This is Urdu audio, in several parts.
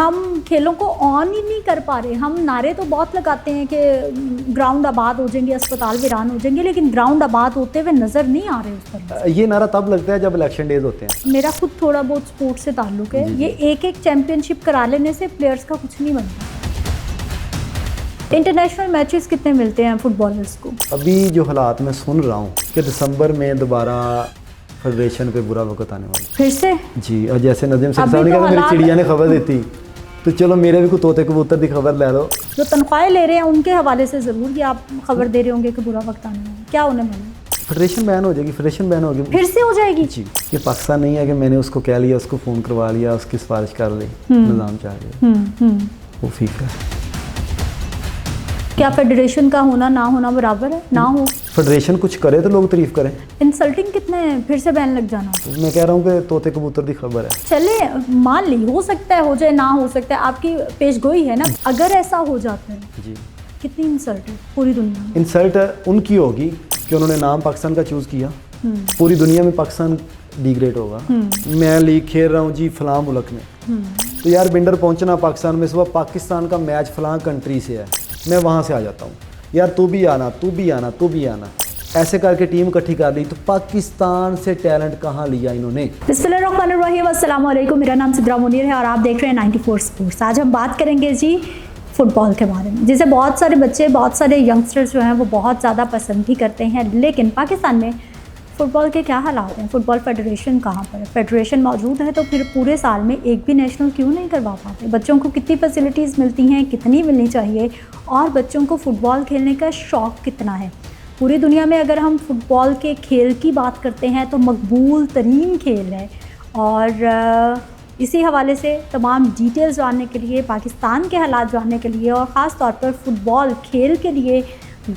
ہم کھیلوں کو آن ہی نہیں کر پا رہے. ہم نعرے تو بہت لگاتے ہیں کہ گراؤنڈ آباد ہو جائیں گے, اسپتال ویران ہو جائیں گے, لیکن گراؤنڈ آباد ہوتے ہوئے نظر نہیں آ رہے اس پر. یہ نعرہ تب لگتا ہے جب الیکشن ڈیز ہوتے ہیں. میرا خود تھوڑا بہت سپورٹ سے تعلق ہے. یہ ایک چیمپئن شپ کرا لینے سے پلیئرس کا کچھ نہیں بنتا. انٹرنیشنل میچز کتنے ملتے ہیں فٹ بالرس کو؟ ابھی جو حالات میں سن رہا ہوں کہ دسمبر میں دوبارہ فیڈریشن پہ برا وقت آنے والا. پھر سے جی, اور جیسے ندیم صاحب نے کہا میری چڑیا نے خبر دیتی تو چلو میرے بھی کوئی طوطے کبوتر دی خبر لے لو. جو تنخواہیں لے رہے ہیں ان کے حوالے سے ضرور کہ آپ خبر دے رہے ہوں گے کہ برا وقت آنے والا. کیا ہونے والا ہے؟ فیڈریشن بین ہو جائے گی. فیڈریشن بین ہوگی پھر سے ہو جائے گی. جی, یہ پاکستان نہیں ہے کہ میں نے اس کو کہہ لیا, اس کو فون کروا لیا, اس کی سفارش کر لی, نظام چاہ لیا. وہ فیفا ہے. کیا فیڈریشن کا ہونا نہ ہونا برابر ہے؟ نہ ہو. فیڈریشن کچھ کرے تو لوگ تعریف کریں. انسلٹنگ کتنے ہیں پھر سے بین لگ جانا. میں کہہ رہا ہوں کہ طوطے کبوتر دی خبر ہے. چلے مان لی ہو سکتا ہے, ہو جائے, نہ ہو سکتا ہے, آپ کی پیش گوئی ہے نا. اگر ایسا ہو جاتا ہے جی, کتنی انسلٹ ہے پوری دنیا میں. انسلٹ ان کی ہوگی کہ انہوں نے نام پاکستان کا چوز کیا. پوری دنیا میں پاکستان ڈیگریڈ ہوگا. میں لیگ کھیل رہا ہوں جی فلاں ملک میں, تو یار بنڈر پہنچنا پاکستان میں, صبح پاکستان کا میچ فلاں کنٹری سے ہے, میں وہاں سے آ جاتا ہوں, یار تو بھی آنا, تو بھی آنا, تو بھی آنا. ایسے کر کے ٹیم اکٹھی کر لی. تو پاکستان سے ٹیلنٹ کہاں لیا انہوں نے؟ بسم اللہ الرحمن الرحیم. السلام علیکم, میرا نام سدرا منیر ہے اور آپ دیکھ رہے ہیں 94 سپورٹس. آج ہم بات کریں گے جی فٹ بال کے بارے میں, جسے بہت سارے بچے, بہت سارے ینگسٹرز جو ہیں وہ بہت زیادہ پسند بھی کرتے ہیں. لیکن پاکستان میں فٹ بال کے کیا حالات ہیں؟ فٹ بال فیڈریشن کہاں پر ہے؟ فیڈریشن موجود ہے تو پھر پورے سال میں ایک بھی نیشنل کیوں نہیں کروا پاتے؟ بچوں کو کتنی فیسلٹیز ملتی ہیں, کتنی ملنی چاہیے, اور بچوں کو فٹ بال کھیلنے کا شوق کتنا ہے؟ پوری دنیا میں اگر ہم فٹ بال کے کھیل کی بات کرتے ہیں تو مقبول ترین کھیل ہے. اور اسی حوالے سے تمام ڈیٹیلز جاننے کے لیے, پاکستان کے حالات جاننے کے لیے, اور خاص طور پر فٹ بال کھیل کے لیے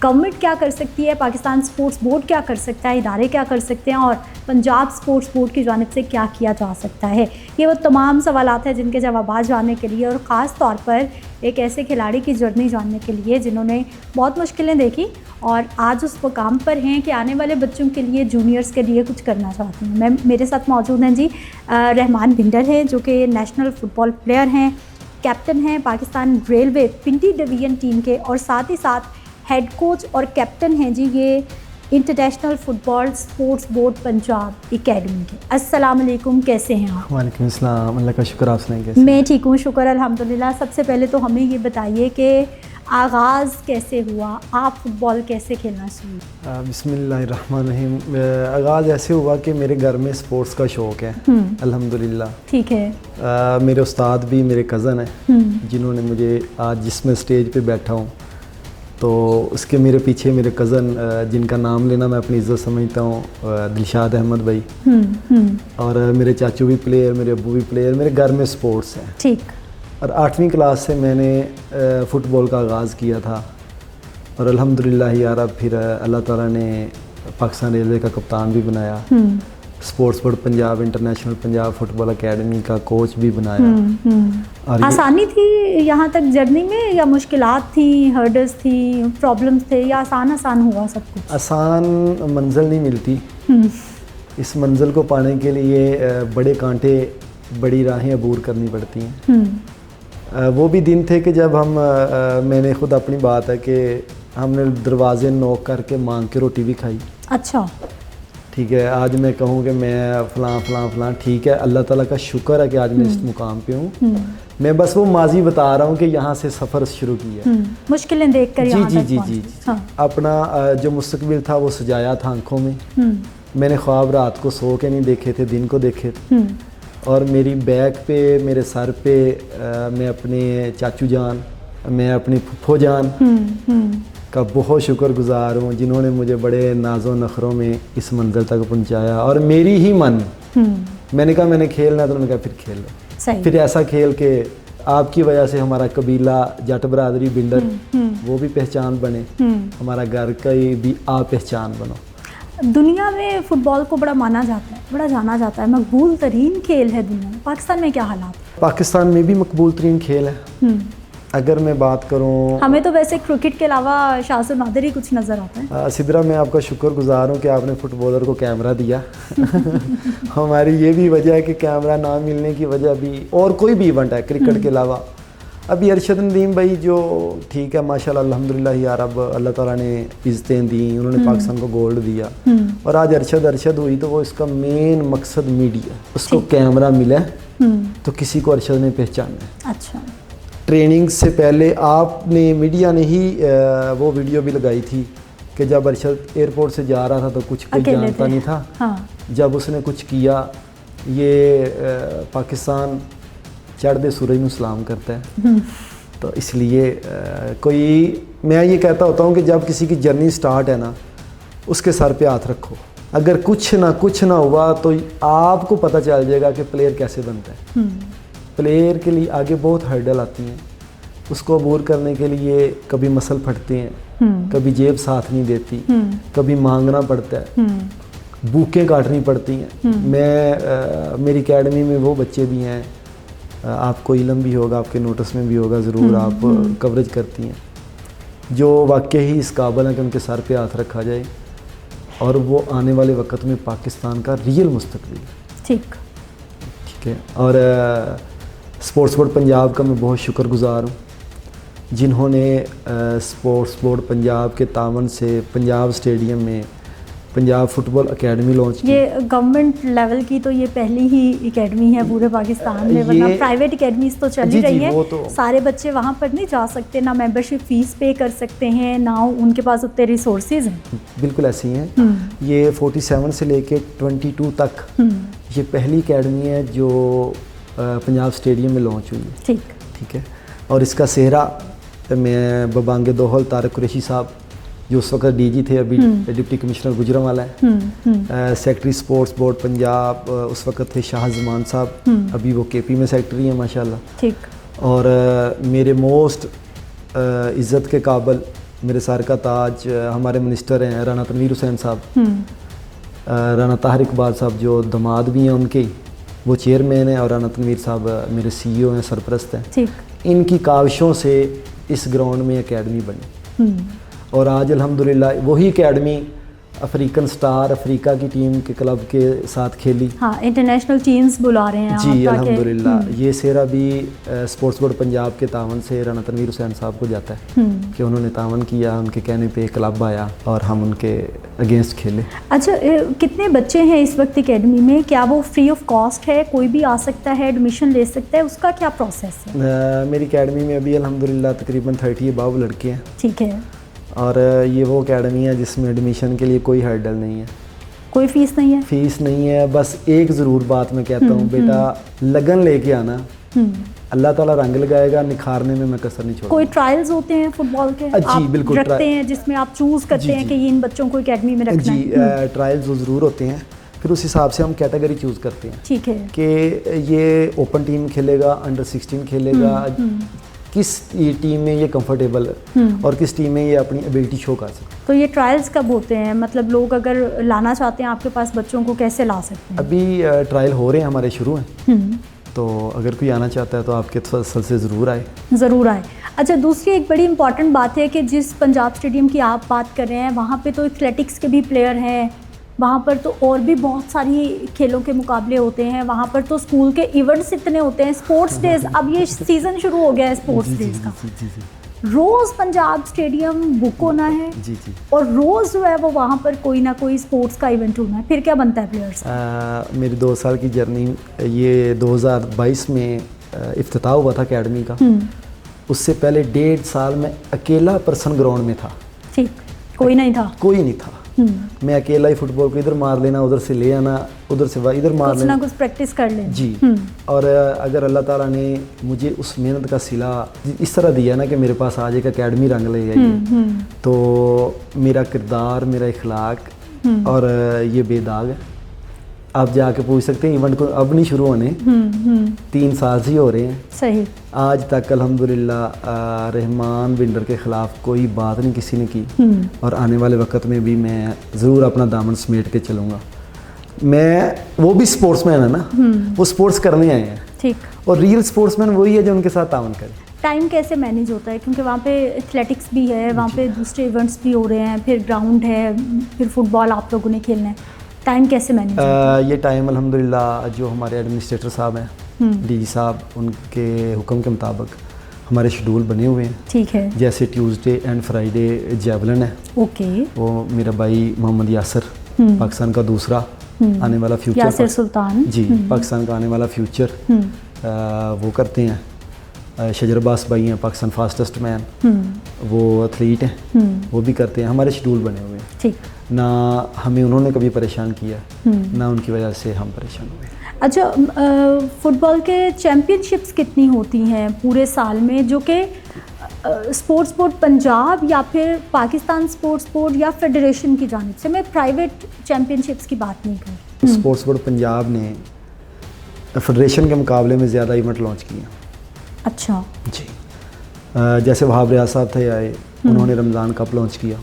گورنمنٹ کیا کر سکتی ہے, پاکستان سپورٹس بورڈ کیا کر سکتا ہے, ادارے کیا کر سکتے ہیں, اور پنجاب سپورٹس بورڈ کی جانب سے کیا کیا جا سکتا ہے, یہ وہ تمام سوالات ہیں جن کے جوابات جاننے کے لیے, اور خاص طور پر ایک ایسے کھلاڑی کی جرنی جاننے کے لیے جنہوں نے بہت مشکلیں دیکھی اور آج اس مقام پر ہیں کہ آنے والے بچوں کے لیے, جونیئرس کے لیے کچھ کرنا چاہتے ہیں. میرے ساتھ موجود ہیں جی رحمان بھنڈر ہیں, جو کہ نیشنل فٹ بال پلیئر ہیں, کیپٹن ہیں پاکستان ریلوے پنٹی ڈویژن ٹیم کے, اور ساتھ ہی ساتھ ہیڈ کوچ اور کیپٹن ہیں جی یہ انٹرنیشنل فٹ بال سپورٹس بورڈ پنجاب اکیڈمی کے. السلام علیکم, کیسے ہیں آپ؟ وعلیکم السلام, اللہ کا شکر. آپ سنائیں کیسے؟ میں ٹھیک ہوں, شکر الحمدللہ. سب سے پہلے تو ہمیں یہ بتائیے کہ آغاز کیسے ہوا, آپ فٹ بال کیسے کھیلنا شروع؟ بسم اللہ الرحمن الرحیم. آغاز ایسے ہوا کہ میرے گھر میں سپورٹس کا شوق ہے الحمدللہ. ٹھیک ہے. میرے استاد بھی میرے کزن ہیں جنہوں نے مجھے آج جس میں اسٹیج پہ بیٹھا ہوں, تو اس کے میرے پیچھے میرے کزن جن کا نام لینا میں اپنی عزت سمجھتا ہوں, دلشاد احمد بھائی, اور میرے چاچو بھی پلیئر, میرے ابو بھی پلیئر. میرے گھر میں سپورٹس ہیں. ٹھیک. اور 8ویں کلاس سے میں نے فٹ بال کا آغاز کیا تھا, اور الحمدللہ یار اب پھر اللہ تعالیٰ نے پاکستان ریلوے کا کپتان بھی بنایا, sports board Punjab, international Punjab football academy کا کوچ بھی بنایا. آسانی تھی یہاں تک جرنی میں, یا مشکلات تھیں, ہرڈلز تھیں, پرابلمس تھے, یا آسان ہوا سب کچھ؟ آسان منزل نہیں ملتی. اس منزل کو پانے کے لیے بڑے کانٹے, بڑی راہیں عبور کرنی پڑتی ہیں. وہ بھی دن تھے کہ جب میں نے خود اپنی بات ہے کہ ہم نے دروازے نوک کر کے مانگ کے روٹی بھی کھائی. اچھا. ٹھیک ہے, آج میں کہوں کہ میں فلاں فلاں فلاں, ٹھیک ہے, اللہ تعالیٰ کا شکر ہے کہ آج میں اس مقام پہ ہوں. میں بس وہ ماضی بتا رہا ہوں کہ یہاں سے سفر شروع کیا, مشکلیں دیکھ کر. جی, اپنا جو مستقبل تھا وہ سجایا تھا آنکھوں میں. میں نے خواب رات کو سو کے نہیں دیکھے تھے, دن کو دیکھے تھے. اور میری بیک پہ, میرے سر پہ میں اپنے چاچو جان, میں اپنی پھپھو جان کا بہت شکر گزار ہوں جنہوں نے مجھے بڑے ناز و نخروں میں اس منزل تک پہنچایا. اور میری ہی من, میں نے کہا میں نے کھیلنا ہے, تو انہوں نے کہا پھر کھیل لو. پھر ایسا کھیل کہ آپ کی وجہ سے ہمارا قبیلہ جٹ برادری بنڈر وہ بھی پہچان بنے, ہمارا گھر کا بھی آپ پہچان بنو. دنیا میں فٹ بال کو بڑا مانا جاتا ہے, بڑا جانا جاتا ہے, مقبول ترین کھیل ہے دنیا میں. پاکستان میں کیا حالات؟ پاکستان میں بھی مقبول ترین کھیل ہے. اگر میں بات کروں, ہمیں تو ویسے کرکٹ کے علاوہ شاذ و نادر ہی کچھ نظر آتا ہے. سدرا میں آپ کا شکر گزار ہوں کہ آپ نے فٹ بالر کو کیمرہ دیا. ہماری یہ بھی وجہ ہے کہ کیمرہ نہ ملنے کی وجہ بھی, اور کوئی بھی ایونٹ ہے کرکٹ کے علاوہ, ابھی ارشد ندیم بھائی جو ٹھیک ہے ماشاءاللہ الحمدللہ یار, اب اللہ تعالیٰ نے عزتیں دیں, انہوں نے پاکستان کو گولڈ دیا, اور آج ارشد ہوئی تو وہ اس کا مین مقصد میڈیا, اس کو کیمرہ ملا تو کسی کو ارشد نے پہچانا ہے. اچھا, ٹریننگ سے پہلے آپ نے میڈیا نے ہی وہ ویڈیو بھی لگائی تھی کہ جب ارشد ایئرپورٹ سے جا رہا تھا تو کچھ کوئی جانتا نہیں تھا, جب اس نے کچھ کیا, یہ پاکستان چڑھتے سورج میں سلام کرتا ہے. تو اس لیے کوئی, میں یہ کہتا ہوتا ہوں کہ جب کسی کی جرنی سٹارٹ ہے نا, اس کے سر پہ ہاتھ رکھو, اگر کچھ نہ ہوا تو آپ کو پتہ چل جائے گا کہ پلیئر کیسے بنتا ہے. پلیئر کے لیے آگے بہت ہرڈل آتی ہیں, اس کو عبور کرنے کے لیے کبھی مسل پھٹتے ہیں, کبھی جیب ساتھ نہیں دیتی, کبھی مانگنا پڑتا ہے, بھوکیں کاٹنی پڑتی ہیں. میری اکیڈمی میں وہ بچے بھی ہیں, آپ کو علم بھی ہوگا, آپ کے نوٹس میں بھی ہوگا, ضرور آپ کوریج کرتی ہیں, جو واقعی اس قابل ہیں کہ ان کے سر پہ ہاتھ رکھا جائے, اور وہ آنے والے وقت میں پاکستان کا ریئل مستقبل ہے. ٹھیک ہے. اور اسپورٹس بورڈ پنجاب کا میں بہت شکر گزار ہوں, جنہوں نے اسپورٹس بورڈ پنجاب کے تعاون سے پنجاب اسٹیڈیم میں Punjab football academy launch کی. یہ گورنمنٹ لیول کی تو یہ پہلی ہی اکیڈمی ہے پورے پاکستان میں, ورنہ پرائیویٹ اکیڈمیز تو چل ہی رہی ہیں. سارے بچے وہاں پر نہیں جا سکتے, نہ ممبرشپ فیس پے کر سکتے ہیں, نہ ان کے پاس اتنے ریسورسز ہیں. بالکل ایسی ہیں. یہ 47 سے لے کے 22 تک یہ پہلی اکیڈمی ہے جو پنجاب اسٹیڈیم میں لانچ ہوئی ہے. ٹھیک ہے. اور اس کا سہرا میں ببانگ دوہل طارق قریشی صاحب جو اس وقت ڈی جی تھے, ابھی ڈپٹی کمشنر گجرانوالہ ہے. سیکٹری اسپورٹس بورڈ پنجاب اس وقت تھے شاہ زمان صاحب, ابھی وہ کے پی میں سیکٹری ہیں ماشاءاللہ. اور میرے موسٹ عزت کے قابل, میرے سر کا تاج, ہمارے منسٹر ہیں رانا تنویر حسین صاحب, رانا طاہر اقبال صاحب جو دماد بھی ہیں ان کے, وہ چیئرمین ہیں, اور رانا تنویر صاحب میرے سی ای او ہیں, سرپرست ہیں. ان کی کاوشوں سے اس گراؤنڈ میں اکیڈمی بنی, اور آج الحمدللہ وہی اکیڈمی افریقن سٹار افریقہ کی ٹیم کے کلب کے ساتھ کھیلی. ہاں, انٹرنیشنل ٹیمز بلا رہے ہیں. جی الحمدللہ. یہ سہرا بھی اسپورٹس بورڈ پنجاب کے تعاون سے رانا تنویر حسین صاحب کو جاتا ہے کہ انہوں نے تعاون کیا, ان کے کہنے پہ کلب آیا اور ہم ان کے اگینسٹ کھیلے. اچھا, کتنے بچے ہیں اس وقت اکیڈمی میں؟ کیا وہ فری آف کاسٹ ہے, کوئی بھی آ سکتا ہے, ایڈمیشن لے سکتا ہے, اس کا کیا پروسیس ہے؟ میری اکیڈمی میں ابھی الحمدللہ تقریباً 30 اباؤ لڑکے ہیں. ٹھیک ہے. اور یہ وہ اکیڈمی ہے جس میں ایڈمیشن کے لیے کوئی ہرڈل نہیں ہے, کوئی فیس نہیں ہے. فیس نہیں ہے. بس ایک ضرور بات میں کہتا ہوں, بیٹا لگن لے کے آنا, اللہ تعالیٰ رنگ لگائے گا, نکھارنے میں کسر نہیں چھوڑوں. کوئی ٹرائلز ہوتے ہیں فٹ بال کے جی بالکل رکھتے ہیں جس میں آپ چوز کرتے ہیں کہ ان بچوں کو اکیڈمی میں رکھنا ہے؟ جی ٹرائلز ضرور ہوتے ہیں, پھر اس حساب سے ہم کیٹیگری چوز کرتے ہیں. ٹھیک ہے. کہ یہ اوپن ٹیم کھیلے گا, انڈر 16 کھیلے گا, کس ٹیم میں یہ کمفرٹیبل اور کس ٹیم میں یہ اپنی ایبلٹی شو کر سکتے. تو یہ ٹرائلز کب ہوتے ہیں؟ مطلب لوگ اگر لانا چاہتے ہیں آپ کے پاس بچوں کو, کیسے لا سکتے ہیں؟ ابھی ٹرائل ہو رہے ہیں, ہمارے شروع ہیں, تو اگر کوئی آنا چاہتا ہے تو آپ کے تسلسل سے ضرور آئے. اچھا, دوسری ایک بڑی امپورٹنٹ بات ہے کہ جس پنجاب اسٹیڈیم کی آپ بات کر رہے ہیں وہاں پہ تو ایتھلیٹکس کے بھی پلیئر ہیں, وہاں پر تو اور بھی بہت ساری کھیلوں کے مقابلے ہوتے ہیں, وہاں پر تو اسکول کے ایونٹس اتنے ہوتے ہیں, اسپورٹس ڈیز, اب یہ سیزن شروع ہو گیا ہے اسپورٹس ڈیز کا. روز پنجاب اسٹیڈیم بک ہونا ہے, اور روز جو ہے وہ وہاں پر کوئی نہ کوئی اسپورٹس کا ایونٹ ہونا ہے, پھر کیا بنتا ہے پلیئرس؟ میری 2 سال کی جرنی, یہ 2022 میں افتتاح ہوا تھا اکیڈمی کا, اس سے پہلے 1.5 سال میں اکیلا پرسن گراؤنڈ میں تھا. ٹھیک, کوئی نہیں تھا. میں اکیلا ہی فٹ بال کو ادھر مار لینا, ادھر سے لے آنا, ادھر سے ادھر مار لینا, کچھ نہ کچھ پریکٹس کر لینا. جی. اور اگر اللہ تعالیٰ نے مجھے اس محنت کا صلہ اس طرح دیا نا کہ میرے پاس آج ایک اکیڈمی رنگ لے گئی, تو میرا کردار, میرا اخلاق اور یہ بے داغ ہے. آپ جا کے پوچھ سکتے ہیں, ایونٹ کو اب نہیں شروع ہونے, 3 سال سے ہی ہو رہے ہیں. صحیح. آج تک الحمدللہ رحمان بنڈر کے خلاف کوئی بات نہیں کسی نے کی, اور آنے والے وقت میں بھی میں ضرور اپنا دامن سمیٹ کے چلوں گا. وہ بھی اسپورٹس مین ہے نا, وہ اسپورٹس کرنے آئے ہیں. ٹھیک. اور ریئل اسپورٹس مین وہی ہے جو ان کے ساتھ تعاون کرے. ٹائم کیسے مینیج ہوتا ہے؟ کیونکہ وہاں پہ ایتھلیٹکس بھی ہے, وہاں پہ دوسرے ایونٹس بھی ہو رہے ہیں, پھر گراؤنڈ ہے, پھر فٹ بال آپ لوگوں نے کھیلنا ہے, ٹائم کیسے مینیج ہوتا ہے؟ یہ ٹائم الحمدللہ جو ہمارے ایڈمنسٹریٹر صاحب ہیں, ڈی جی صاحب, ان کے حکم کے مطابق ہمارے شیڈول بنے ہوئے ہیں. ٹھیک ہے. جیسے ٹیوزڈے اینڈ فرائیڈے جیولن ہے, اوکے, وہ میرا بھائی محمد یاسر, پاکستان کا دوسرا آنے والا فیوچر, یاسر سلطان جی, پاکستان کا آنے والا فیوچر وہ کرتے ہیں. شجر عباس بھائی ہیں, پاکستان فاسٹسٹ مین, وہ ایتھلیٹ ہیں, وہ بھی کرتے ہیں. ہمارے شیڈول بنے ہوئے ہیں. ٹھیک. نہ ہمیں انہوں نے کبھی پریشان کیا, نہ ان کی وجہ سے ہم پریشان ہوئے. اچھا, فٹ بال کے چیمپئن شپس کتنی ہوتی ہیں پورے سال میں, جو کہ اسپورٹس بورڈ پنجاب یا پھر پاکستان اسپورٹس بورڈ یا فیڈریشن کی جانب سے, میں پرائیویٹ چیمپئن شپس کی بات نہیں کر رہی. اسپورٹس بورڈ پنجاب نے فیڈریشن کے مقابلے میں زیادہ ایونٹ لانچ کیے. اچھا جی, جیسے وہاب ریاض صاحب تھے آئے, انہوں نے رمضان کپ لانچ کیا.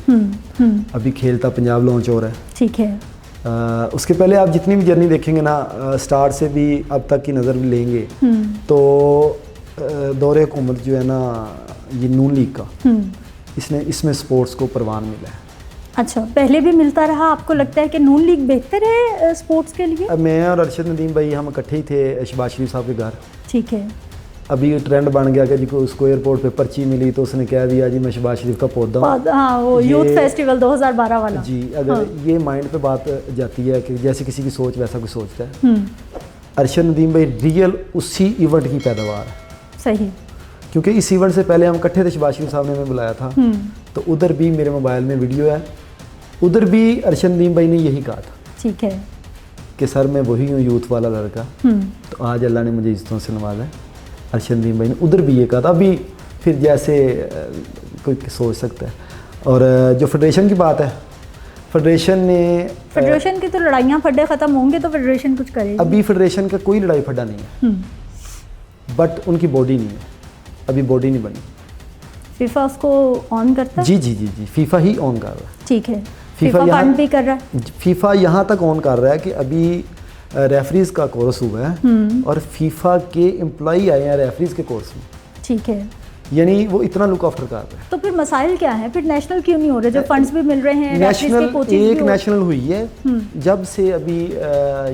ابھی کھیلتا پنجاب لانچ ہو رہا ہے. ٹھیک ہے. اس کے پہلے آپ جتنی بھی جرنی دیکھیں گے نا, سٹارٹ سے بھی اب تک کی نظر بھی لیں گے تو دور حکومت جو ہے نا یہ نون لیگ کا, اس میں سپورٹس کو پروان ملا ہے. اچھا, پہلے بھی ملتا رہا. آپ کو لگتا ہے کہ نون لیگ بہتر ہے سپورٹس کے لیے؟ میں اور ارشد ندیم بھائی ہم اکٹھے ہی تھے شہباز شریف صاحب کے گھر. ٹھیک ہے. ابھی ٹرینڈ بن گیا کہ جی کو اس کو ایئرپورٹ پہ پرچی ملی تو اس نے کہہ دیا جی میں شہباز شریف کا پودا ہوں. ہاں, وہ یوتھ فیسٹیول 2012 والا. جی, اگر یہ مائنڈ پہ بات جاتی ہے کہ جیسے کسی کی سوچ ویسا کوئی سوچتا ہے. ارشد ندیم بھائی ریئل اسی ایونٹ کی پیداوار ہے. صحیح. کیونکہ اس ایونٹ سے پہلے ہم اکٹھے تھے, شہباز شریف صاحب نے ہمیں بلایا تھا, تو ادھر بھی میرے موبائل میں ویڈیو ہے, ادھر بھی ارشد ندیم بھائی نے یہی کہا تھا. ٹھیک ہے. کہ سر میں وہی ہوں یوتھ والا لڑکا. تو آج اللہ نے مجھے عزتوں سے نوازا ہے. ارشد ندیم بھائی نے ادھر بھی یہ کہا تھا. ابھی پھر جیسے کوئی سوچ سکتا ہے. اور جو فیڈریشن کی بات ہے, فیڈریشن کی تو لڑائیاں پھڈے ختم ہوں گے تو فیڈریشن کچھ کرے گی. ابھی فیڈریشن کا کوئی لڑائی پھڈا نہیں ہے, بٹ ان کی باڈی نہیں ہے, ابھی باڈی نہیں بنی. فیفا اس کو آن کرتا ہے؟ جی جی جی جی, فیفا ہی آن کر رہا ہے. ٹھیک ہے. فیفا فنڈ بھی کر رہا ہے. فیفا یہاں تک آن کر رہا ہے کہ ابھی ریفریز کا کورس ہوا ہے اور فیفا کے امپلائی آئے ہیں ریفریز کے کورس میں. ٹھیک ہے. یعنی وہ اتنا لک آفٹر کر رہا ہے. تو پھر مسائل کیا ہیں پھر؟ نیشنل کیوں نہیں ہو رہے جب فنڈز بھی مل رہے ہیں؟ نیشنل ایک نیشنل ہوئی ہے جب سے ابھی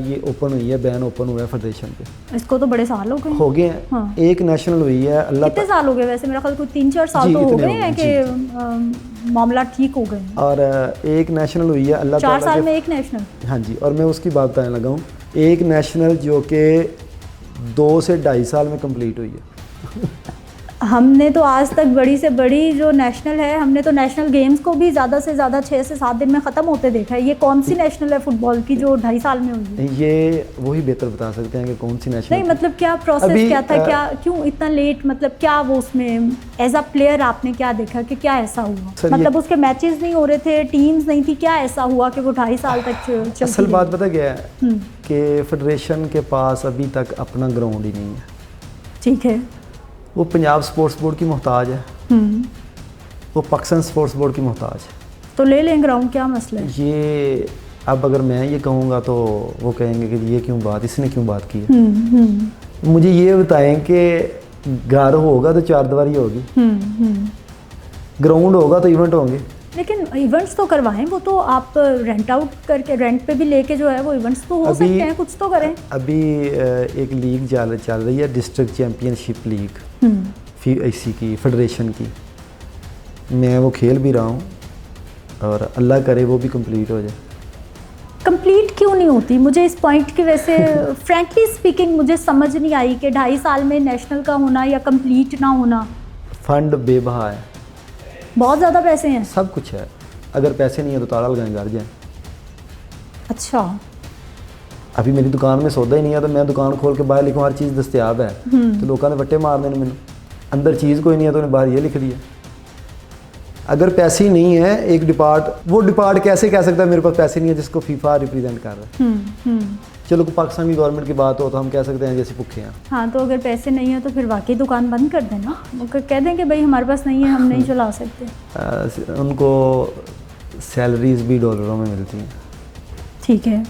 یہ اوپن ہوئی ہے, بین اوپن ہوا ہے فیڈریشن پہ. اس کو تو بڑے سال ہو گئے ہیں. ایک نیشنل ہوئی ہے. اللہ کتنے سال ہو گئے ویسے؟ میرا خیال کوئی 3-4 سال تو ہو گئے ہیں کہ معاملہ ٹھیک ہو گئے ہیں. اور ایک نیشنل ہوئی ہے اللہ 4 سال میں ایک نیشنل. ہاں جی, اور میں اس کی بات بتانے لگا ہوں. ایک نیشنل جو کہ 2 سے 2.5 سال میں کمپلیٹ ہوئی ہے. ہم نے تو آج تک بڑی سے بڑی جو نیشنل ہے, ہم نے تو نیشنل گیمز کو بھی زیادہ سے زیادہ 6 سے 7 دن میں ختم ہوتے دیکھا ہے. یہ کون سی نیشنل ہے فٹ بال کی جو 2.5 سال میں ہوئی ہے؟ یہ وہی بہتر بتا سکتے ہیں کہ کون سی نیشنل. نہیں مطلب کیا پروسیس کیا تھا, کیا کیوں اتنا لیٹ, مطلب کیا وہ اس میں ایز اے پلیئر آپ نے کیا دیکھا کہ کیا ایسا ہوا؟ مطلب اس کے میچز نہیں ہو رہے تھے, ٹیمز نہیں تھی, کیا ایسا ہوا کہ وہ 2.5 سال تک چلتی؟ اصل بات پتہ کیا ہے کہ فیڈریشن کے پاس ابھی تک اپنا گراؤنڈ ہی نہیں ہے. ٹھیک ہے. وہ پنجاب سپورٹس بورڈ کی محتاج ہے, وہ پاکستان سپورٹس بورڈ کی محتاج ہے. تو لے لیں گراؤنڈ, کیا مسئلہ ہے؟ یہ اب اگر میں یہ کہوں گا تو وہ کہیں گے کہ یہ کیوں بات, اس نے کیوں بات کی ہے. مجھے یہ بتائیں کہ گھر ہوگا تو 4 دیواری ہوگی, گراؤنڈ ہوگا تو ایونٹ ہوں گے. لیکن ایونٹس تو کروائیں, وہ تو آپ رینٹ آؤٹ کر کے, رینٹ پہ بھی لے کے جو ہے وہ ایونٹس تو ہو سکتے ہیں, کچھ تو کریں. ابھی ایک لیگ چل رہی ہے, ڈسٹرکٹ چیمپئن شپ لیگ اسی کی فیڈریشن کی. میں وہ کھیل بھی رہا ہوں اور اللہ کرے وہ بھی کمپلیٹ ہو جائے. کمپلیٹ کیوں نہیں ہوتی؟ مجھے اس پوائنٹ کی ویسے فرینکلی اسپیکنگ مجھے سمجھ نہیں آئی کہ 2.5 سال میں نیشنل کا ہونا یا کمپلیٹ نہ ہونا. فنڈ بے بہا ہے, بہت زیادہ پیسے ہیں, سب کچھ ہے. اگر پیسے نہیں ہیں تو تالا لگائیں گھر جائیں. اچھا. ابھی میری دکان میں سودا ہی نہیں ہے تو میں دکان کھول کے باہر لکھوں ہر چیز دستیاب ہے, تو لوگوں نے وٹے مارنے نے, مجھے اندر چیز کوئی نہیں ہے تو انہیں باہر یہ لکھ دیا. اگر پیسے ہی نہیں ہے, ایک وہ ڈپارٹ کیسے کہہ سکتا ہے میرے پاس پیسے نہیں ہے جس کو فیفا ریپرزینٹ کر رہا ہے. چلو پاکستان کی گورنمنٹ کی بات ہو تو ہم کہہ سکتے ہیں جیسے بھوکے ہیں. ہاں, تو اگر پیسے نہیں ہیں تو پھر واقعی دکان بند کر دینا, کہہ دیں کہ بھائی ہمارے پاس نہیں ہے, ہم نہیں چلا سکتے. ان کو سیلریز بھی ڈالروں میں ملتی ہیں. ٹھیک ہے.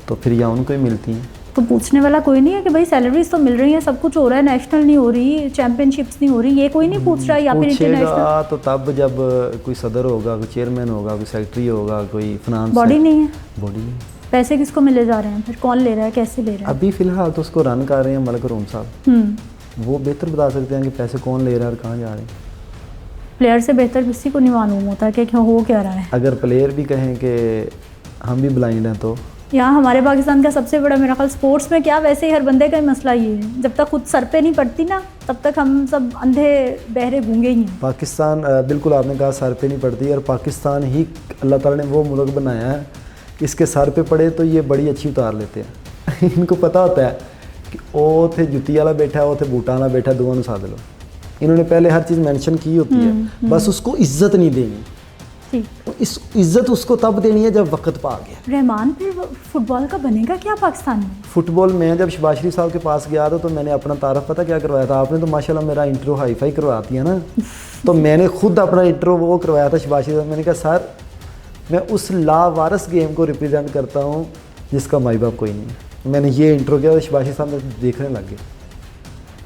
تو پھر یا ان کو ہی ملتی ہیں تو پوچھنے والا کوئی نہیں ہے کہ بھائی سیلریز تو مل رہی ہیں, سب کچھ ہو رہا ہے, نیشنل نہیں ہو رہی, چیمپئن شپس نہیں ہو رہی, یہ کوئی نہیں پوچھ رہا یا پھر انٹرنیشنل؟ تو تب جب کوئی صدر ہوگا, کوئی چیئرمین ہوگا, کوئی سیکرٹری ہوگا, کوئی فنانس. باڈی نہیں ہے, باڈی نہیں. پیسے کس کو ملے جا رہے ہیں پھر, کون لے رہا ہے, کیسے لے رہا ہے؟ ابھی فی الحال تو اس کو رن کر رہے ہیں ملک روم صاحب, وہ بہتر بتا سکتے ہیں کہ پیسے کون لے رہا ہے اور کہاں جا رہے ہیں. پلیئر سے بہتر کسی کو نہیں معلوم ہوتا کہ ہو کیا رہا ہے. اگر پلیئر بھی کہیں کہ ہم بھی بلائنڈ ہیں تو یہاں ہمارے پاکستان کا سب سے بڑا میرا خیال اسپورٹس میں کیا, ویسے ہی ہر بندے کا ہی مسئلہ یہ ہے, جب تک خود سر پہ نہیں پڑتی نا تب تک ہم سب اندھے بہرے گونگے ہی ہیں. پاکستان بالکل آپ نے کہا سر پہ نہیں پڑتی, اور پاکستان ہی اللہ تعالیٰ نے وہ ملک بنایا ہے کہ اس کے سر پہ پڑے تو یہ بڑی اچھی اتار لیتے ہیں. ان کو پتہ ہوتا ہے کہ وہ تھے جتی والا بیٹھا ہے, وہ تھے بوٹا والا بیٹھا ہے, دونوں نے ساتھ لو. انہوں نے پہلے ہر چیز مینشن کی ہوتی ہے, بس اس کو عزت نہیں دینی. اس عزت اس کو تب دینی ہے جب وقت پا گیا. رحمان پھر فٹ بال کا بنے گا کیا پاکستان میں؟ فٹ بال میں جب شہباز شریف صاحب کے پاس گیا تھا تو میں نے اپنا تعارف پتہ کیا کروایا تھا, آپ نے تو ماشاءاللہ میرا انٹرو ہائی فائی کرواتی ہے نا, تو میں نے خود اپنا انٹرو وہ کروایا تھا شہباز شریف صاحب. میں نے کہا سر میں اس لاوارث گیم کو ریپرزینٹ کرتا ہوں جس کا مائی باپ کوئی نہیں ہے. میں نے یہ انٹرو کیا, شہباز شریف صاحب میں دیکھنے لگ گئے,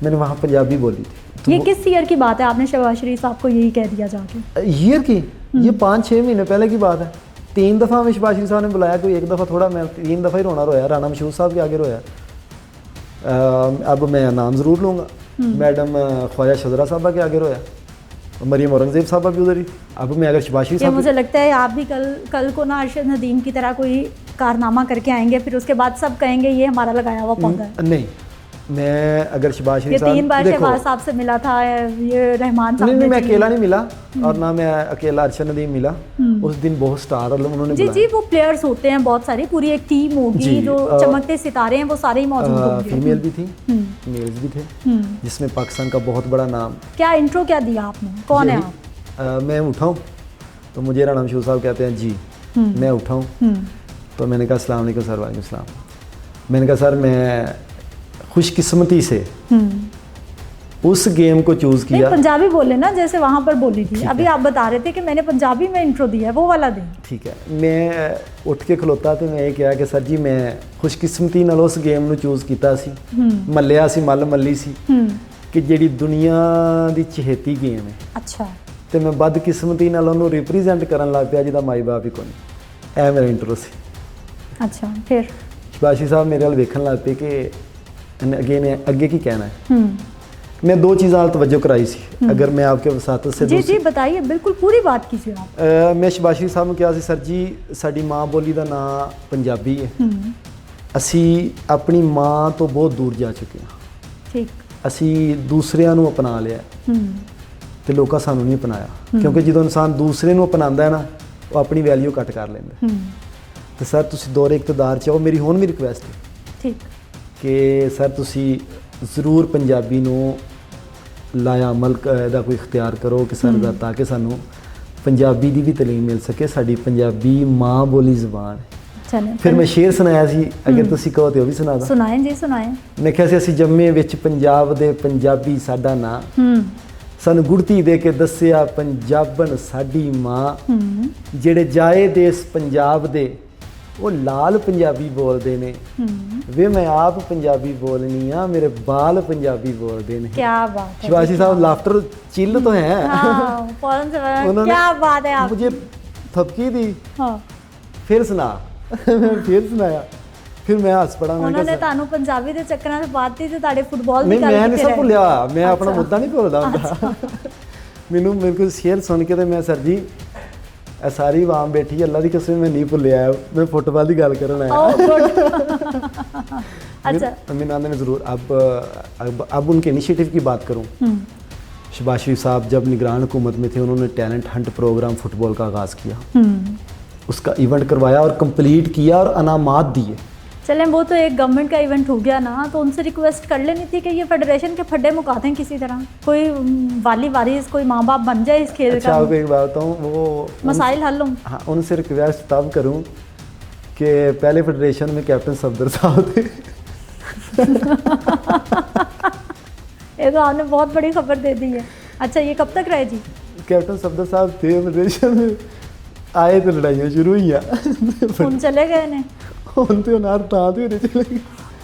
میں نے وہاں پنجابی بولی تھی. یہ کس ایئر کی بات ہے, آپ نے شہباز شریف صاحب کو یہی کہہ دیا جا کے؟ ایئر کی, یہ 5-6 مہینے پہلے کی بات ہے. 3 دفعہ ہمیں شہباز شریف صاحب نے بلایا, کوئی 1 دفعہ تھوڑا, میں 3 دفعہ ہی رویا. رانا مشہور صاحب کے آگے رویا. اب میں نام ضرور لوں گا, میڈم خواجہ شذرا صاحبہ کے آگے رویا, مریم اورنگزیب صاحبہ بھی ادھر ہی. اب میں اگر شہباز شریف صاحب, مجھے لگتا ہے آپ بھی کل کو نا ارشد ندیم کی طرح کوئی کارنامہ کر کے آئیں گے, پھر اس کے بعد سب کہیں گے یہ ہمارا لگایا ہوا پودا ہے. نہیں, میں اگر شہباز شریف صاحب, 3 بار شہباز صاحب سے ملا تھا, یہ رحمان صاحب نہیں, میں اکیلا نہیں ملا, اور نہ میں اکیلا ارشد ندیم ملا. اس دن بہت سٹار انہوں نے جی جی وہ پلیئرز ہوتے ہیں بہت ساری, پوری ایک ٹیم ہوگی, جو چمکتے ستارے ہیں وہ سارے ہی موجود ہوں گے. فیمیل بھی تھی, میلز بھی تھے, جس میں پاکستان کا بہت بڑا نام. کیا انٹرو کیا دیا آپ نے, کون ہے آپ؟ میں اٹھا ہوں تو مجھے رانا مشہور صاحب کہتے ہیں جی. میں اٹھا ہوں تو میں نے کہا السلام علیکم سر. وعلیکم السلام. میں نے کہا سر میں خوش قسمتی سے اس گیم کو چوز کیا. پنجابی بولے نا جیسے وہاں پر بولی تھی, ابھی آپ بتا رہے تھے کہ میں نے پنجابی میں انٹرو دیا ہے, وہ والا دیں. ٹھیک ہے, میں اٹھ کے کھلوتا تو میں یہ کہا کہ سر جی میں خوش قسمتی نال اس گیم نو چوز کیتا سی, ملیا سی, مل ملی سی کہ جیڑی دنیا دی چہیتی گیم ہے. اچھا. تو میں بد قسمتی نال انہوں ریپریزینٹ کرن لگ پیا جہاں مائی باپ ہی کوئی نہیں. اے میرا انٹرو سی. اچھا. پھر شہباز شریف صاحب میرے وال ویکھن لگ پے کہ اگے کی کہنا ہے. میں 2 چیزاں توجہ کرائی سی, اگر میں آپ کے وساطت سے. جی جی بتائیے, بالکل پوری بات کیجیے آپ. میں شہباز شریف صاحب نے کہا سی سر جی ساری ماں بولی دا نام پنجابی ہے, اسی اپنی ماں تو بہت دور جا چکے ہیں. ٹھیک. اسی دوسریاں نو اپنا لیا تو لوکاں سانو نہیں اپنایا, کیونکہ جدو انسان دوسرے نو اپناਉਂدا ہے نا وہ اپنی ویلیو کٹ کر لینا. تو سر تسی دور اقتدار چاہو, میری ہون بھی ریکویسٹ ہے ٹھیک کہ سر تسی ضرور پنجابی نو لایا عمل دا کوئی اختیار کرو کہ سر تاکہ سانو پنجابی دی بھی تعلیم مل سکے. ساری پنجابی ماں بولی زبان ہے. پھر میں شعر سنایا سی, اگر تسی کہو تو وہ بھی سنا دا. سنائیں جی سنائیں. میں کہا سی اسی جمے وچ پنجاب دے پنجابی ساڈا نام, سانو گڑتی دے کے دسیا پنجابن ساڈی ماں, جڑے جائے دیس پنجاب دے وہ لال پنجابی بولتے ہیں. وے میں آپ پنجابی بولنی ہاں, میرے بال پنجابی بولتے ہیں. کیا بات ہے. شہباز صاحب لافٹر چل تو ہیں, کیا بات ہے. آپ مجھے تھپکی دی, پھر سنا, پھر سنایا, پھر میں ہس پڑا. انہوں نے تانوں پنجابی دے چکراں تے بات دی تے تاڑے فٹ بال دی گل نہیں, میں نہیں سب بھولیا, میں اپنا مدعا نہیں بھولدا ہوندا. میرے کو شعر سن کے تے میں سر جی ساری عوام بیٹھی, اللہ کی قسم میں نہیں بھولیا, میں فٹ بال کی گل کرن آیا. اچھا امین نے ضرور. اب ان کے انیشیٹو کی بات کروں, شہباز شریف صاحب جب نگران حکومت میں تھے انہوں نے ٹیلنٹ ہنٹ پروگرام فٹ بال کا آغاز کیا, اس کا ایونٹ کروایا اور کمپلیٹ کیا اور انعامات دیے. چلیں وہ تو ایک گورنمنٹ کا ایونٹ ہو گیا نا, تو ان سے ریکویسٹ کر لینی تھی کہ یہ فیڈریشن کے پھڈے مکا دیں کسی طرح, کوئی والی وارث کوئی ماں باپ بن جائے اس کھیل کا. اچھا آپ کو ایک بات بتاؤں, وہ مسائل حل ہوں. ہاں, ان سے ریکویسٹ تب کروں کہ پہلے فیڈریشن میں کیپٹن صفدر صاحب تھے. یہ تو آپ نے بہت بڑی خبر دے دی ہے. اچھا یہ کب تک رہے جی؟ کیپٹن صفدر صاحب تھے فیڈریشن میں, آئے تو لڑائیاں شروع ہوئی ہیں. ان چلے گئے نے,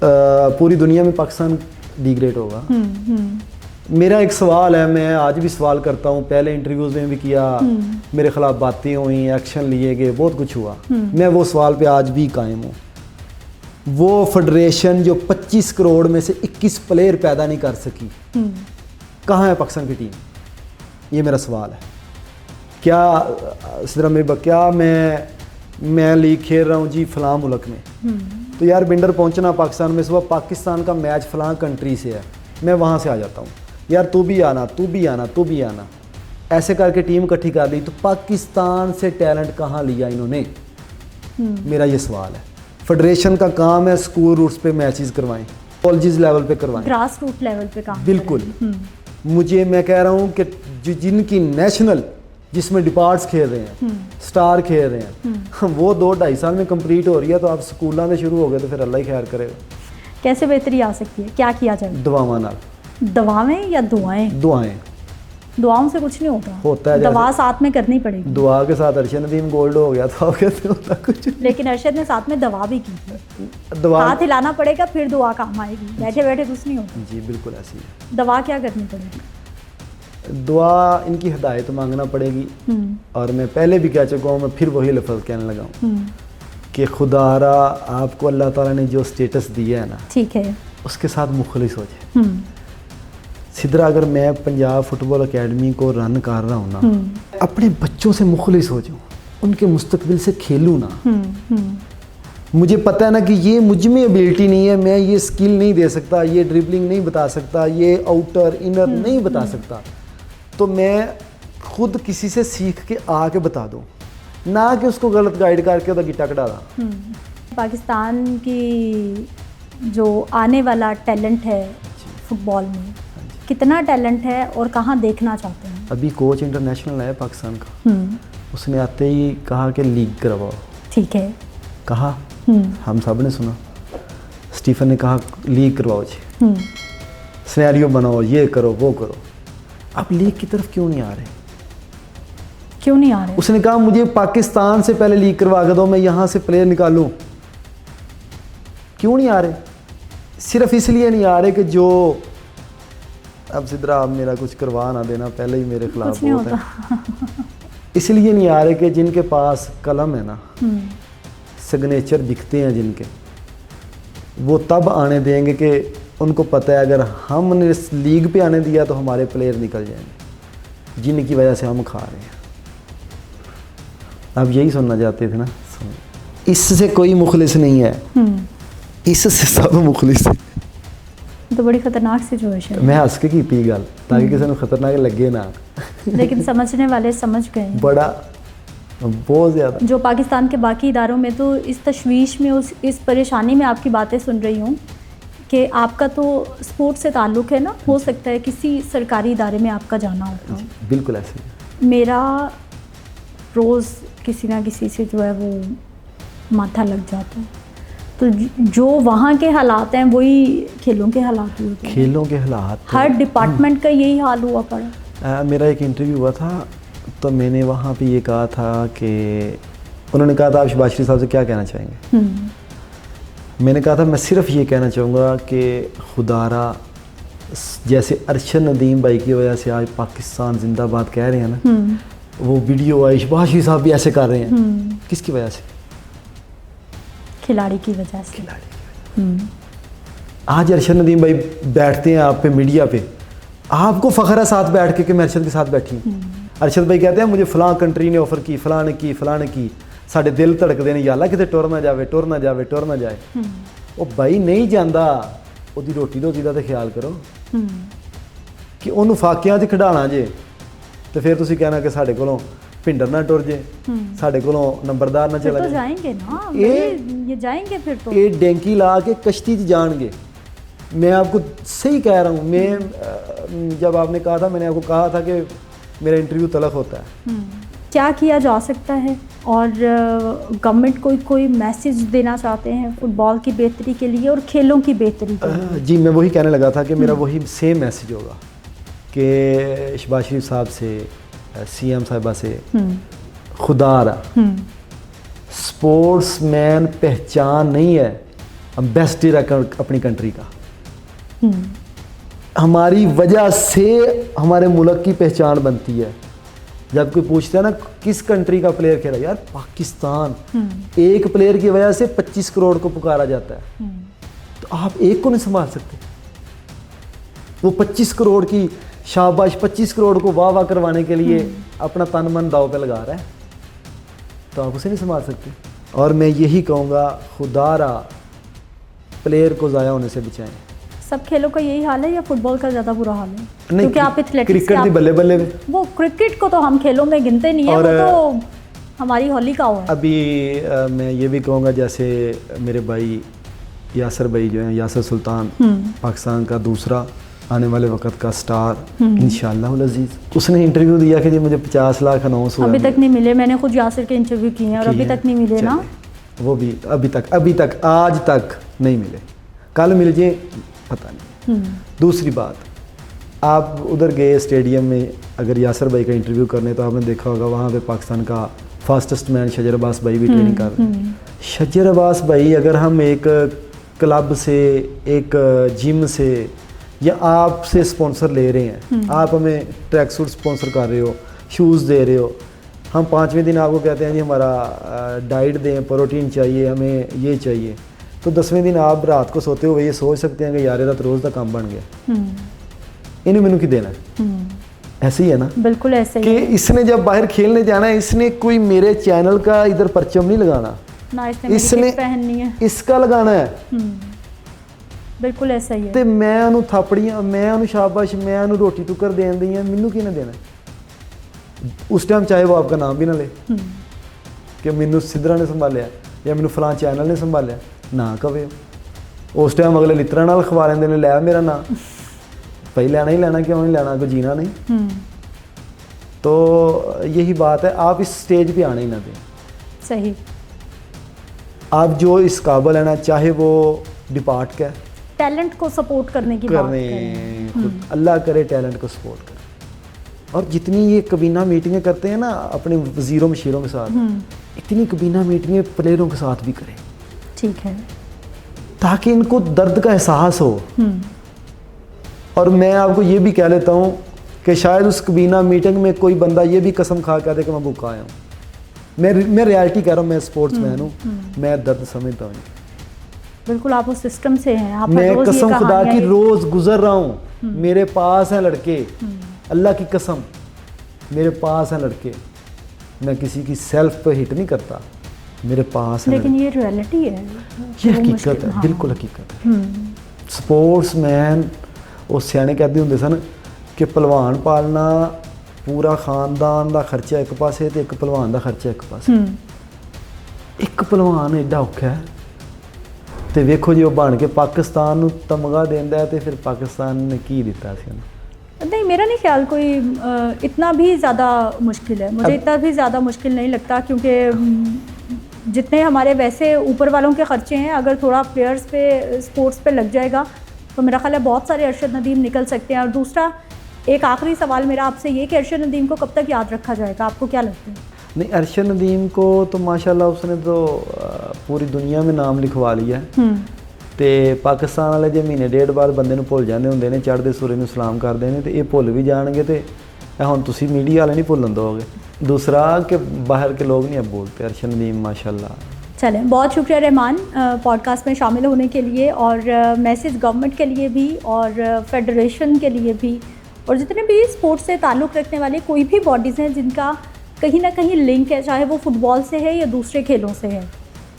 پوری دنیا میں پاکستان ڈیگریڈ ہوگا. میرا ایک سوال ہے, میں آج بھی سوال کرتا ہوں, پہلے انٹرویوز میں بھی کیا, میرے خلاف باتیں ہوئیں, ایکشن لیے گئے, بہت کچھ ہوا. میں وہ سوال پہ آج بھی قائم ہوں. وہ فیڈریشن جو 25 کروڑ میں سے 21 پلیئر پیدا نہیں کر سکی, کہاں ہے پاکستان کی ٹیم؟ یہ میرا سوال ہے. کیا صدر میرے کیا میں لیگ کھیل رہا ہوں جی فلاں ملک میں, تو یار بنڈر پہنچنا پاکستان میں, صبح پاکستان کا میچ فلاں کنٹری سے ہے, میں وہاں سے آ جاتا ہوں, یار تو بھی آنا, تو بھی آنا, تو بھی آنا, ایسے کر کے ٹیم اکٹھی کر لی. تو پاکستان سے ٹیلنٹ کہاں لیا انہوں نے؟ میرا یہ سوال ہے. فیڈریشن کا کام ہے اسکول روٹس پہ میچز کروائیں, کالجز لیول پہ کروائیں, گراس روٹ لیول پہ کام. بالکل. مجھے میں کہہ رہا ہوں کہ جن کی نیشنل, جس میں ڈپارٹس کھیل رہے ہیں, سٹار کھیل رہے ہیں, وہ 2-2.5 سال میں کمپلیٹ ہو رہی ہے, تو آپ اسکولوں میں شروع ہو گئے تو پھر اللہ ہی خیر کرے گا. کیسے بہتری آ سکتی ہے, کیا کیا جائے؟ دعاواں نال. دعائیں یا دعائیں؟ دعائیں. دعاؤں سے کچھ نہیں ہوتا ہے, دعا ساتھ میں کرنی پڑے گی. دعا کے ساتھ ارشد ندیم گولڈ ہو گیا تو کیسے ہوتا کچھ. لیکن ارشد نے ساتھ میں دعا بھی کی تھی. دعا ہاتھ ہلانا پڑے گا پھر دعا کام آئے گی, بیٹھے بیٹھے کچھ نہیں ہوتا. جی بالکل ایسی ہے. دعا کیا کرنی پڑے گی؟ دعا ان کی ہدایت مانگنا پڑے گی. اور میں پہلے بھی کہہ چکا ہوں, میں پھر وہی لفظ کہنے لگا ہوں کہ خدا را آپ کو اللہ تعالیٰ نے جو سٹیٹس دیا ہے نا, ٹھیک ہے, اس کے ساتھ مخلص ہو جائے. سدرا اگر میں پنجاب فٹ بال اکیڈمی کو رن کر رہا ہوں نا, اپنے بچوں سے مخلص ہو جاؤں, ان کے مستقبل سے کھیلوں نا. مجھے پتہ ہے نا کہ یہ مجھ میں ایبلٹی نہیں ہے, میں یہ سکل نہیں دے سکتا, یہ ڈربلنگ نہیں بتا سکتا, یہ آؤٹر انر نہیں بتا سکتا, تو میں خود کسی سے سیکھ کے آ کے بتا دوں, نہ کہ اس کو غلط گائیڈ کر کے وہ گٹا کٹا دا. پاکستان کی جو آنے والا ٹیلنٹ ہے فٹ بال میں, کتنا ٹیلنٹ ہے اور کہاں دیکھنا چاہتے ہیں؟ ابھی کوچ انٹرنیشنل ہے پاکستان کا, اس نے آتے ہی کہا کہ لیگ کرواؤ. ٹھیک ہے, کہا, ہم سب نے سنا. اسٹیفن نے کہا لیگ کرواؤ جی, سینیریو بناؤ, یہ کرو وہ کرو. اب لیگ کی طرف کیوں نہیں آ رہے؟ کیوں نہیں آ رہے؟ اس نے کہا مجھے پاکستان سے پہلے لیگ کروا کے دو, میں یہاں سے پلیئر نکالوں. کیوں نہیں آ رہے؟ صرف اس لیے نہیں آ رہے کہ جو اب سدرا آپ میرا کچھ کروا نہ دینا, پہلے ہی میرے خلاف بہت ہے. اس لیے نہیں آ رہے کہ جن کے پاس قلم ہے نا, سگنیچر دکھتے ہیں جن کے, وہ تب آنے دیں گے کہ ان کو پتہ ہے اگر ہم نے اس لیگ پہ آنے دیا تو ہمارے پلیئر نکل جائیں گے, جن کی وجہ سے ہم کھا رہے ہیں. آپ یہی سننا چاہتے تھے نا, اس سے کوئی مخلص نہیں ہے, اس سے سب مخلص ہیں. تو بڑی خطرناک سچویشن. میں ہنس کے کی گل تاکہ کسی نے خطرناک لگے نا, لیکن سمجھنے والے سمجھ گئے بڑا بہت زیادہ. جو پاکستان کے باقی اداروں میں تو اس تشویش میں, اس پریشانی میں آپ کی باتیں سن رہی ہوں کہ آپ کا تو اسپورٹ سے تعلق ہے نا, ہو سکتا ہے کسی سرکاری ادارے میں آپ کا جانا ہوتا ہو. بالکل ایسے. میرا روز کسی نہ کسی سے جو ہے وہ ماتھا لگ جاتا ہے, تو جو وہاں کے حالات ہیں وہی کھیلوں کے حالات ہوتے ہیں. کھیلوں کے حالات ہر ڈپارٹمنٹ کا یہی حال ہوا پڑا. میرا ایک انٹرویو ہوا تھا تو میں نے وہاں پہ یہ کہا تھا کہ انہوں نے کہا تھا آپ شہباز شریف صاحب سے کیا کہنا چاہیں گے. میں نے کہا تھا میں صرف یہ کہنا چاہوں گا کہ خدا را جیسے ارشد ندیم بھائی کی وجہ سے آج پاکستان زندہ باد کہہ رہے ہیں نا, وہ ویڈیو آئی شہباز شریف صاحب بھی ایسے کر رہے ہیں, کس کی وجہ سے؟ کھلاڑی کی وجہ سے. آج ارشد ندیم بھائی بیٹھتے ہیں آپ پہ میڈیا پہ, آپ کو فخر ہے ساتھ بیٹھ کے کہ میں ارشد کے ساتھ بیٹھی ہوں. ارشد بھائی کہتے ہیں مجھے فلاں کنٹری نے آفر کی, فلاں نے کی, فلاں نے کی, ساڈے دل دھڑکدے نے, یا اللہ کتے ٹر نہ جاوے, ٹر نہ جاوے, ٹر نہ جائے. وہ بھائی نہیں جانا, وہ روٹی روزی کا تو خیال کرو کہ انہوں فاقیاں سے کھڈانا جے, تو پھر تسی کہنا کہ ساڈے کولوں پنڈر نہ ٹر جے, ساڈے کولوں نمبردار نہ چلا جائے. جائیں گے نا, یہ جائیں گے پھر تو یہ ڈینکی لا کے کشتی جان گے. میں آپ کو صحیح کہہ رہا ہوں. میں جب آپ نے کہا تھا, میں نے آپ کو کہا تھا کہ میرا انٹرویو تلخ ہوتا ہے. کیا کیا جا سکتا ہے, اور گورنمنٹ کو کوئی میسج دینا چاہتے ہیں فٹ بال کی بہتری کے لیے اور کھیلوں کی بہتری کے لیے؟ جی میں وہی کہنے لگا تھا کہ میرا وہی سیم میسج ہوگا کہ شہباز شریف صاحب سے, سی ایم صاحبہ سے, خدا را سپورٹس مین پہچان نہیں ہے, ہم بیسٹ اپنی کنٹری کا. ہماری وجہ سے ہمارے ملک کی پہچان بنتی ہے. جب کوئی پوچھتا ہے نا کس کنٹری کا پلیئر کھیلا, یار پاکستان. ایک پلیئر کی وجہ سے 25 کروڑ کو پکارا جاتا ہے, تو آپ ایک کو نہیں سنبھال سکتے. وہ 25 کروڑ کی شاباش, 25 کروڑ کو واہ واہ کروانے کے لیے اپنا تن من داؤ پہ لگا رہا ہے, تو آپ اسے نہیں سنبھال سکتے. اور میں یہی کہوں گا, خدا را پلیئر کو ضائع ہونے سے بچائیں. سب کھیلوں کا یہی حال ہے یا فٹ بال کا زیادہ برا حال ہے؟ کیونکہ آپ ایتھلیٹکس کرکٹ بلے بلے, وہ کرکٹ کو تو ہم کھیلوں میں گنتے نہیں ہیں, وہ تو ہماری ہولی کا ہوا ہے. ابھی میں یہ بھی کہوں گا, جیسے میرے بھائی یاسر بھائی جو ہیں, یاسر سلطان, پاکستان کا دوسرا آنے والے وقت کا سٹار انشاءاللہ العزیز, اس نے انٹرویو دیا کہ جی مجھے 50 لاکھ اناؤنس ہوا. ابھی تک نہیں ملے. میں نے خود یاسر کے انٹرویو کیے ہیں اور ابھی تک نہیں ملے نا. وہ بھی ابھی تک آج تک نہیں ملے. کل مل جائیں پتہ نہیں. دوسری بات, آپ ادھر گئے اسٹیڈیم میں اگر یاسر بھائی کا انٹرویو کرنے, تو آپ نے دیکھا ہوگا وہاں پہ پاکستان کا فاسٹسٹ مین شجر عباس بھائی بھی ٹریننگ کر رہے ہیں. شجر عباس بھائی, اگر ہم ایک کلب سے, ایک جم سے, یا آپ سے اسپانسر لے رہے ہیں, آپ ہمیں ٹریک سوٹ اسپانسر کر رہے ہو, شوز دے رہے ہو, ہم 5ویں دن آپ کو کہتے ہیں جی ہمارا ڈائٹ دیں, پروٹین چاہیے, ہمیں یہ چاہیے, تو 10ویں دن آپ رات کو سوتے ہوئے یہ سوچ سکتے ہیں کہ یار یہ روز کا کام بن گیا, انہیں مینوں کی دینا ہے. ایسے ہی ہے نا, بالکل ایسے ہی کہ اس نے جب باہر کھیلنے جانا ہے, اس نے کوئی میرے چینل کا ادھر پرچم نہیں لگانا, اس نے پہننی ہے, اس کا لگانا ہے. بالکل ایسا ہی ہے. تے میں انہوں تھاپڑیاں, میں انہوں شاباش, میں انہوں روٹی ٹکر دین دی ہیں, مینوں کی نہ دینا. اس ٹائم چاہے وہ آپ کا نام بھی نہ لے کہ مینوں سدرا نے سنبھالیا یا مینوں فلاں چینل نے سنبھالیا, نہ کہے. اس ٹائم اگلے لترا نال کھوا لیندے نے, لیا میرا نام, بھائی لینا ہی لینا, کیوں نہیں لینا, کوئی جینا نہیں. تو یہی بات ہے, آپ اس سٹیج پہ آنے ہی نہ دیں. صحیح. آپ جو اس قابل ہے نا, چاہے وہ ڈپارٹ کا ٹیلنٹ کو سپورٹ کرنے کی بات کریں, اللہ کرے ٹیلنٹ کو سپورٹ کریں. اور جتنی یہ کابینہ میٹنگیں کرتے ہیں نا اپنے وزیروں مشیروں کے ساتھ, اتنی کابینہ میٹنگیں پلیئروں کے ساتھ بھی کریں. ٹھیک ہے, تاکہ ان کو درد کا احساس ہو. اور میں آپ کو یہ بھی کہہ لیتا ہوں کہ شاید اس کابینہ میٹنگ میں کوئی بندہ یہ بھی قسم کھا کے دے کہ میں بھوکا آیا ہوں. میں ریالٹی کہہ رہا ہوں, میں اسپورٹس مین ہوں, میں درد سمجھتا ہوں. بالکل, آپ اس سسٹم سے ہیں. آپ میں قسم خدا کی روز گزر رہا ہوں, میرے پاس ہیں لڑکے, اللہ کی قسم میرے پاس ہیں لڑکے, میں کسی کی سیلف پہ ہٹ نہیں کرتا, میرے پاس ہیں. لیکن یہ ریالٹی ہے, یہ حقیقت ہے, بالکل حقیقت ہے. سپورٹس مین وہ سیانے کہتے ہوں سن کہ پہلوان پالنا پورا خاندان دا خرچہ ایک پاسے تے ایک پہلوان دا خرچہ ایک پاسے. ایک پہلوان ایڈا اوکھا ہے تے ویکھو جی وہ بن کے پاکستان نو تمغہ دیندا ہے, تے پھر پاکستان نے کی دیتا سی. نہیں, میرا نہیں خیال کوئی اتنا بھی زیادہ مشکل ہے. مجھے اتنا بھی زیادہ مشکل نہیں لگتا, کیونکہ جتنے ہمارے ویسے اوپر والوں کے خرچے ہیں, اگر تھوڑا پلیئرز پہ, اسپورٹس پہ لگ جائے گا تو میرا خیال ہے بہت سارے ارشد ندیم نکل سکتے ہیں. اور دوسرا ایک آخری سوال میرا آپ سے یہ کہ ارشد ندیم کو کب تک یاد رکھا جائے گا, آپ کو کیا لگتا ہے؟ نہیں, ارشد ندیم کو تو ماشاءاللہ اس نے تو پوری دنیا میں نام لکھوا لیا ہے. تے پاکستان والے جے مہینے ڈیڑھ بعد بندے نوں بھول جاندے ہوندے نے, چڑھدے سورج نوں سلام کردے نے, تے یہ بھول بھی جان گے. تے ہن تسی میڈیا والے نہیں بھولن دو گے. دوسرا کہ باہر کے لوگ نہیں اب بولتے. ارشد ندیم ماشاءاللہ. چلیں, بہت شکریہ رحمان پوڈ کاسٹ میں شامل ہونے کے لیے, اور میسیج گورنمنٹ کے لیے بھی اور فیڈریشن کے لیے بھی, اور جتنے بھی اسپورٹس سے تعلق رکھنے والے کوئی بھی باڈیز ہیں جن کا کہیں نہ کہیں لنک ہے, چاہے وہ فٹ بال سے ہے یا دوسرے کھیلوں سے ہے,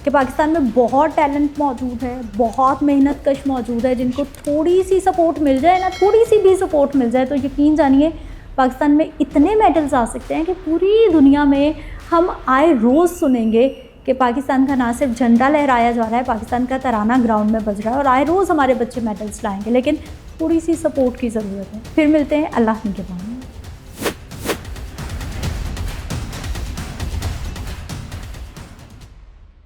کہ پاکستان میں بہت ٹیلنٹ موجود ہے, بہت محنت کش موجود ہے, جن کو تھوڑی سی سپورٹ مل جائے نا, تھوڑی سی بھی سپورٹ مل جائے تو یقین جانیے پاکستان میں اتنے میڈلز آ سکتے ہیں کہ پوری دنیا میں ہم آئے روز سنیں گے کہ پاکستان کا نہ صرف جھنڈا لہرایا جا رہا ہے, پاکستان کا ترانہ گراؤنڈ میں بج رہا ہے, اور آئے روز ہمارے بچے میڈلز لائیں گے. لیکن تھوڑی سی سپورٹ کی ضرورت ہے. پھر ملتے ہیں, اللہ کے بعد.